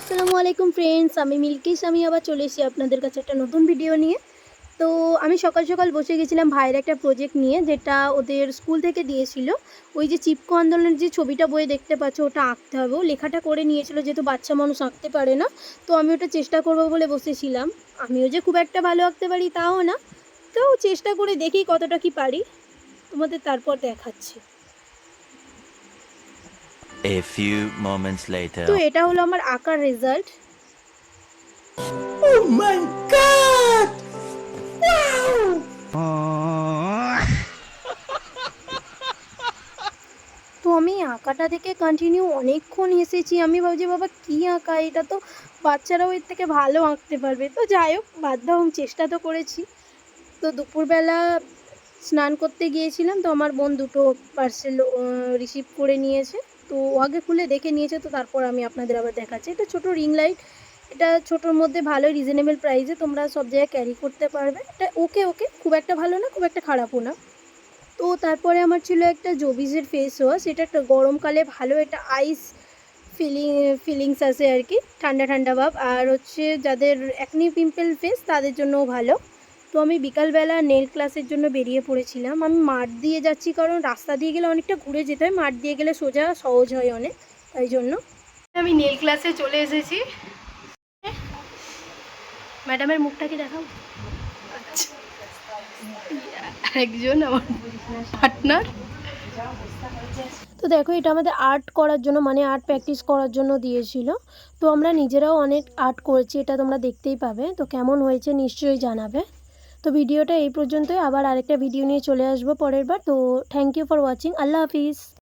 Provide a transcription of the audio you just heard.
আসসালামু আলাইকুম ফ্রেন্ডস, আমি মিল্কিস। আমি আবার চলে এসেছি আপনাদের কাছে একটা নতুন ভিডিও নিয়ে। তো আমি সকাল সকাল বসে গেছিলাম ভাইয়ের একটা প্রজেক্ট নিয়ে, যেটা ওদের স্কুল থেকে দিয়েছিল। ওই যে চিপকো আন্দোলনের যে ছবিটা বইয়ে দেখতে পাচ্ছ, ওটা আঁকতে হবে। ও লেখাটা করে নিয়েছিল, যেহেতু বাচ্চা মানুষ আঁকতে পারে না। তো আমি ওটা চেষ্টা করবো বলে বসেছিলাম। আমিও যে খুব একটা ভালো আঁকতে পারি তাও না, তো চেষ্টা করে দেখি কতটা কি পারি, তোমাদের তারপর দেখাচ্ছি। A few moments later. তো এটা হলো আমার আঁকার রেজাল্ট। Oh my god! তো আমি আঁকাটা দেখে কন্টিনিউ অনেকক্ষণ হেসেছি। আমি ভাবছি বাবা কী আঁকা, এটা তো বাচ্চারাও এর থেকে ভালো আঁকতে পারবে। তো যাই হোক, বাধ্য আমি চেষ্টা তো করেছি। তো দুপুরবেলা স্নান করতে গিয়েছিলাম, তো আমার বোন দুটো পার্সেল রিসিভ করে নিয়েছে। তো ও আগে খুলে দেখে নিয়েছে, তো তারপর আমি আপনাদের আবার দেখাচ্ছি। এটা ছোটো রিং লাইট, এটা ছোটোর মধ্যে ভালোই রিজনেবল প্রাইসে তোমরা সব জায়গায় ক্যারি করতে পারবে। এটা ওকে ওকে, খুব একটা ভালো না, খুব একটা খারাপও না। তো তারপরে আমার ছিল একটা জোবিসের ফেস ওয়াশ। এটা একটা গরমকালে ভালো একটা আইস ফিলিংস আছে আর কি, ঠান্ডা ঠান্ডা ভাব। আর হচ্ছে যাদের অ্যাকনি পিম্পল ফেস তাদের জন্যও ভালো। তো আমি বিকালবেলা নেল ক্লাসের জন্য বেরিয়ে পড়েছিলাম। আমি মাঠ দিয়ে যাচ্ছি, কারণ রাস্তা দিয়ে গেলে অনেকটা ঘুরে যেতে হয়, মাঠ দিয়ে গেলে সোজা সহজ হয় অনেক, তাই জন্য আমি নেল ক্লাসে চলে এসেছি। ম্যাডামের মুখটা কি দেখাবো? আচ্ছা, একজন আমার পার্টনার। তো দেখো, এটা আমাদের আর্ট করার জন্য, মানে আর্ট প্র্যাকটিস করার জন্য দিয়েছিল। তো আমরা নিজেরাও অনেক আর্ট করেছি, এটা তোমরা দেখতেই পাবে। তো কেমন হয়েছে নিশ্চয়ই জানাবে। তো ভিডিওটা এই পর্যন্তই, আবার আরেকটা ভিডিও নিয়ে চলে আসবো পরের বার। তো থ্যাংক ইউ ফর ওয়াচিং। আল্লাহ হাফিজ।